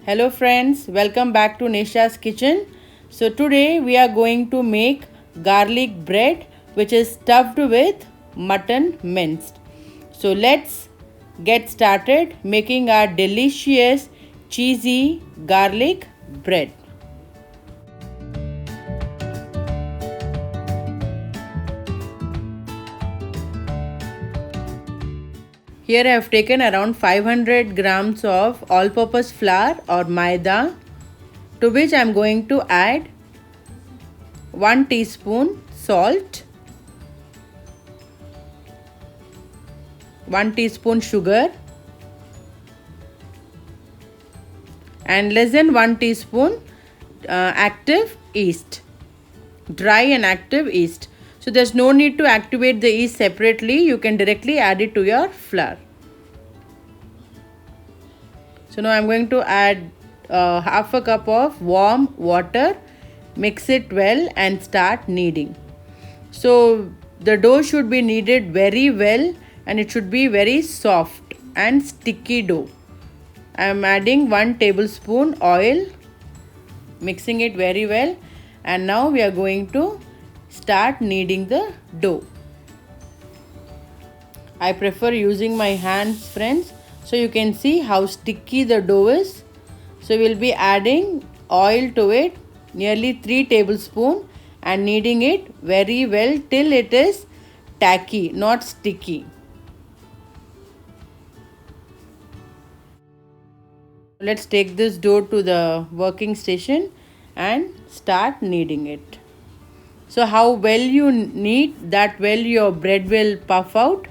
Hello friends, welcome back to Nisha's kitchen. So today we are going to make garlic bread which is stuffed with mutton minced. So let's get started making our delicious cheesy garlic bread. Here I have taken around 500 grams of all-purpose flour or maida, to which I am going to add 1 teaspoon salt, 1 teaspoon sugar and less than 1 teaspoon active yeast, dry and active yeast. So there's no need to activate the yeast separately. You can directly add it to your flour. So now I'm going to add half a cup of warm water, mix it well and start kneading. So the dough should be kneaded very well and it should be very soft and sticky dough. I am adding 1 tablespoon oil, mixing it very well, and now we are going to start kneading the dough. I prefer using my hands, friends, so you can see how sticky the dough is. So we will be adding oil to it, nearly 3 tablespoons, and kneading it very well till it is tacky, not sticky. Let's take this dough to the working station and start kneading it. So how well you knead, that well your bread will puff out.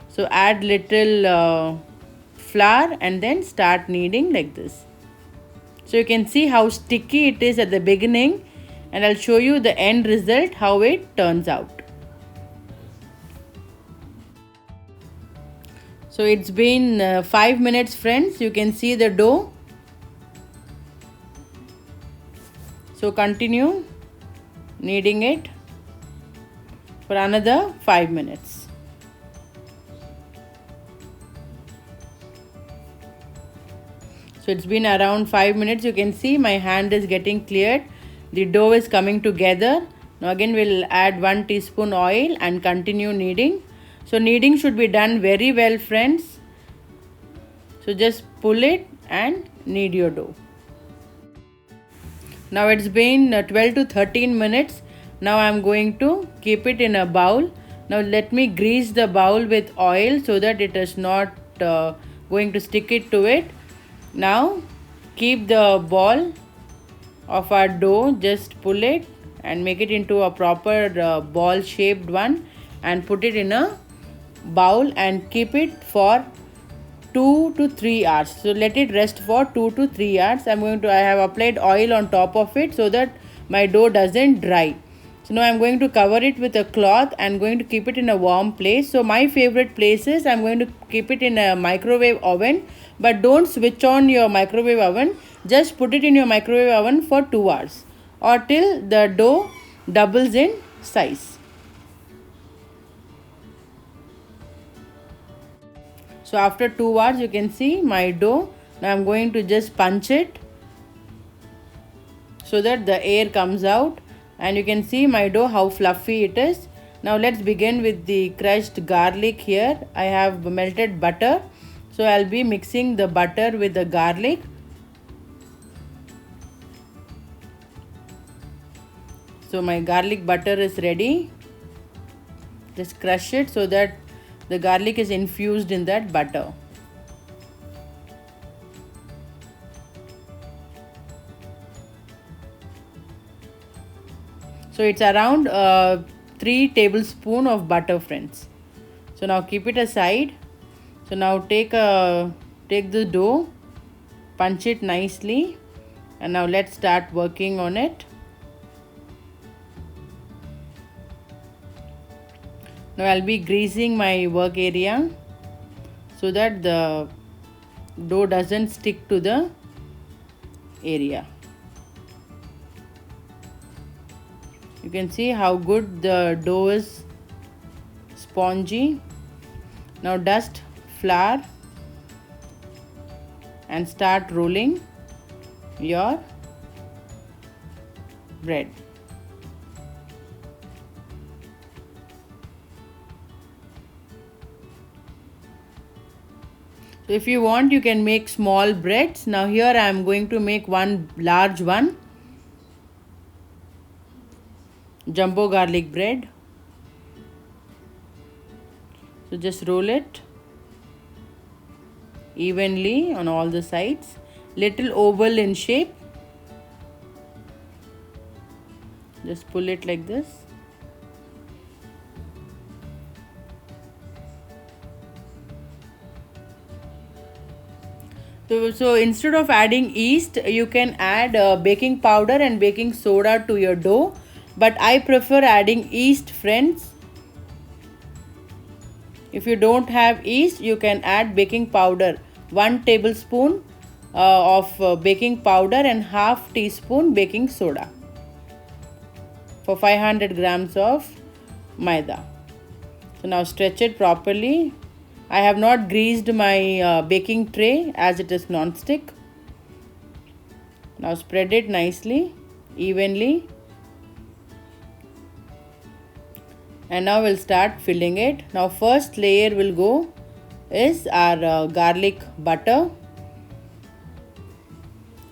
So add little flour and then start kneading like this. So you can see how sticky it is at the beginning, and I'll show you the end result, how it turns out. So it's been 5 minutes, friends. You can see the dough. So continue kneading it for another 5 minutes. So it's been around 5 minutes. You can see my hand is getting cleared. The dough is coming together. Now again we'll add 1 teaspoon oil and continue kneading. So kneading should be done very well, friends. So just pull it and knead your dough. Now it's been 12 to 13 minutes. Now I'm going to keep it in a bowl. Now let me grease the bowl with oil so that it is not going to stick it to it. Now keep the ball of our dough, just pull it and make it into a proper ball shaped one and put it in a bowl and keep it for 2 to 3 hours. So let it rest for 2 to 3 hours. I have applied oil on top of it so that my dough doesn't dry. So now I'm going to cover it with a cloth and going to keep it in a warm place. So my favorite place is I'm going to keep it in a microwave oven, but don't switch on your microwave oven. Just put it in your microwave oven for 2 hours or till the dough doubles in size. So after 2 hours you can see my dough. Now I'm going to just punch it so that the air comes out, and you can see my dough how fluffy it is. Now let's begin with the crushed garlic. Here I have melted butter, so I'll be mixing the butter with the garlic. So my garlic butter is ready. Just crush it so that the garlic is infused in that butter. So it's around 3 tablespoons of butter, friends. So now keep it aside. So now take the dough, punch it nicely, and now let's start working on it. Now I'll be greasing my work area so that the dough doesn't stick to the area. You can see how good the dough is, spongy. Now dust flour and start rolling your bread. So if you want, you can make small breads. Now here I am going to make one large one, jumbo garlic bread. So just roll it evenly on all the sides, little oval in shape. Just pull it like this. So instead of adding yeast, you can add baking powder and baking soda to your dough, but I prefer adding yeast, friends. If you don't have yeast, you can add baking powder, 1 tablespoon of baking powder and half teaspoon baking soda for 500 grams of maida. So now stretch it properly. I have not greased my baking tray as it is non-stick. Now spread it nicely, evenly. And now we'll start filling it. Now first layer will go is our garlic butter.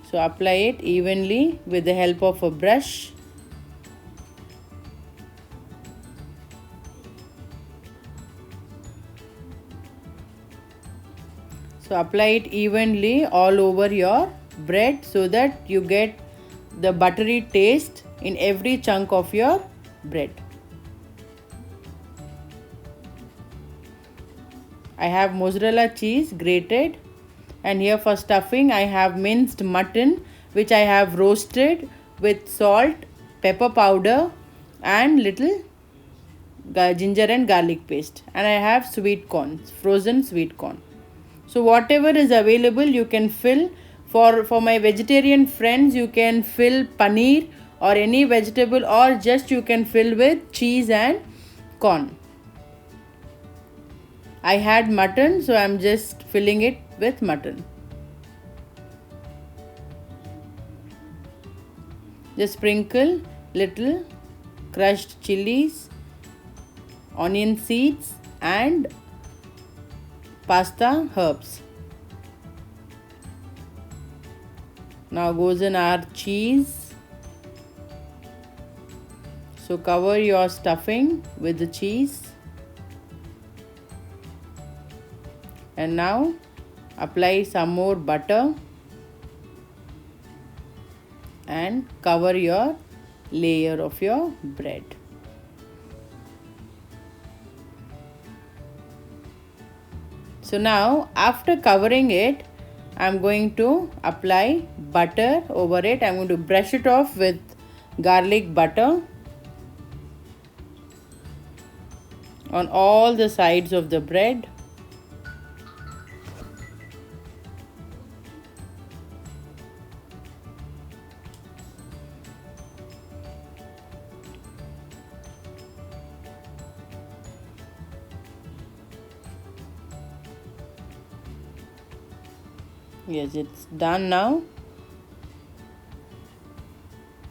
So apply it evenly with the help of a brush. So apply it evenly all over your bread so that you get the buttery taste in every chunk of your bread. I have mozzarella cheese grated, and here for stuffing I have minced mutton which I have roasted with salt, pepper powder and little ginger and garlic paste, and I have sweet corn, frozen sweet corn. So whatever is available you can fill. For my vegetarian friends, you can fill paneer or any vegetable, or just you can fill with cheese and corn. I had mutton, so I am just filling it with mutton. Just sprinkle little crushed chilies, onion seeds and pasta herbs. Now goes in our cheese. So cover your stuffing with the cheese. And now apply some more butter and cover your layer of your bread. So now after covering it, I am going to apply butter over it. I am going to brush it off with garlic butter on all the sides of the bread. Yes, it's done now.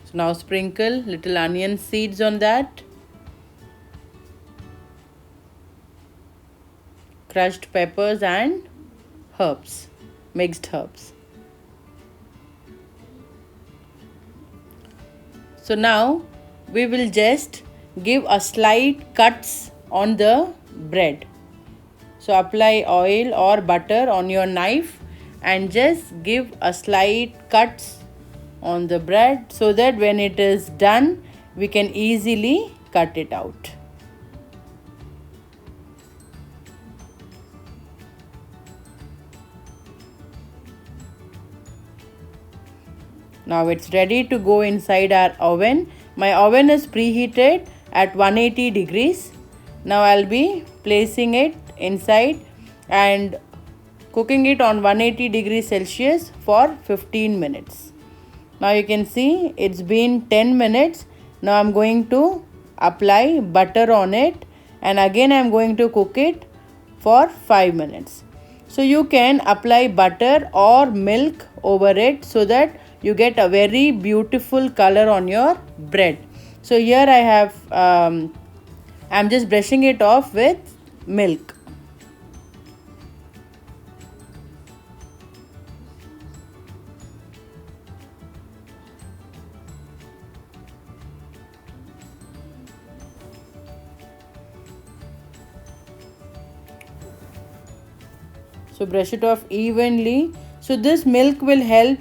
So now sprinkle little onion seeds on that, crushed peppers and herbs, mixed herbs. So now we will just give a slight cuts on the bread. So apply oil or butter on your knife and just give a slight cuts on the bread so that when it is done we can easily cut it out. Now it's ready to go inside our oven. My oven is preheated at 180 degrees. Now I'll be placing it inside and cooking it on 180 degrees Celsius for 15 minutes. Now you can see it's been 10 minutes. Now I'm going to apply butter on it and again I'm going to cook it for 5 minutes. So you can apply butter or milk over it so that you get a very beautiful color on your bread. So here I have I'm just brushing it off with milk. So brush it off evenly. So this milk will help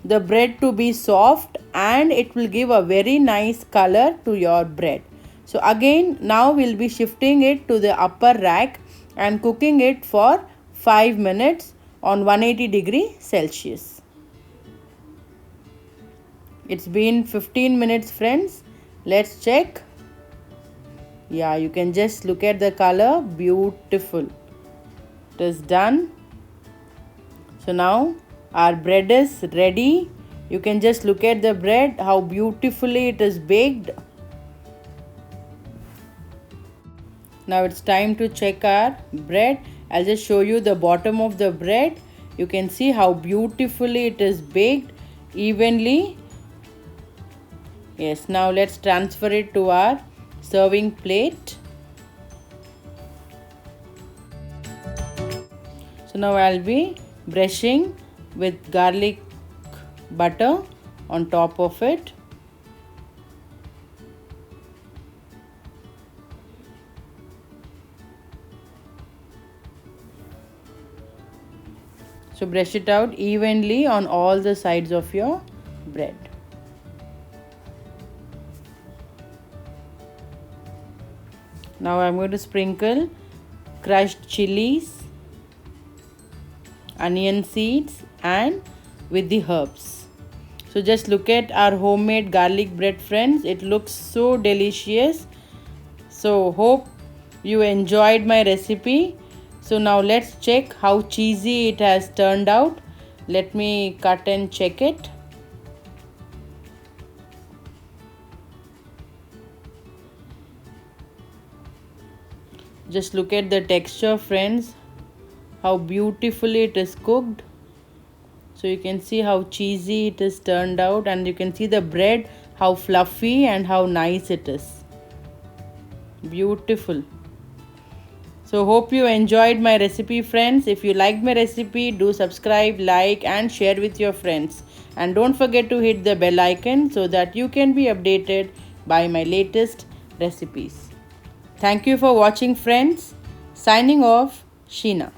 the bread to be soft and it will give a very nice color to your bread. So again, now we'll be shifting it to the upper rack and cooking it for 5 minutes on 180 Celsius. It's been 15 minutes, friends. Let's check. Yeah, you can just look at the color. Beautiful. It is done. So now our bread is ready. You can just look at the bread, how beautifully it is baked. Now it's time to check our bread. I'll just show you the bottom of the bread. You can see how beautifully it is baked evenly. Yes, now let's transfer it to our serving plate. So now I'll be brushing with garlic butter on top of it. So brush it out evenly on all the sides of your bread. Now I'm going to sprinkle crushed chilies, onion seeds and with the herbs. So just look at our homemade garlic bread, friends. It looks so delicious. So hope you enjoyed my recipe. So now let's check how cheesy it has turned out. Let me cut and check it. Just look at the texture, friends, how beautifully it is cooked. So you can see how cheesy it is turned out, and you can see the bread, how fluffy and how nice it is. Beautiful. So hope you enjoyed my recipe, friends. If you liked my recipe, do subscribe, like and share with your friends. And don't forget to hit the bell icon so that you can be updated by my latest recipes. Thank you for watching, friends. Signing off, Sheena.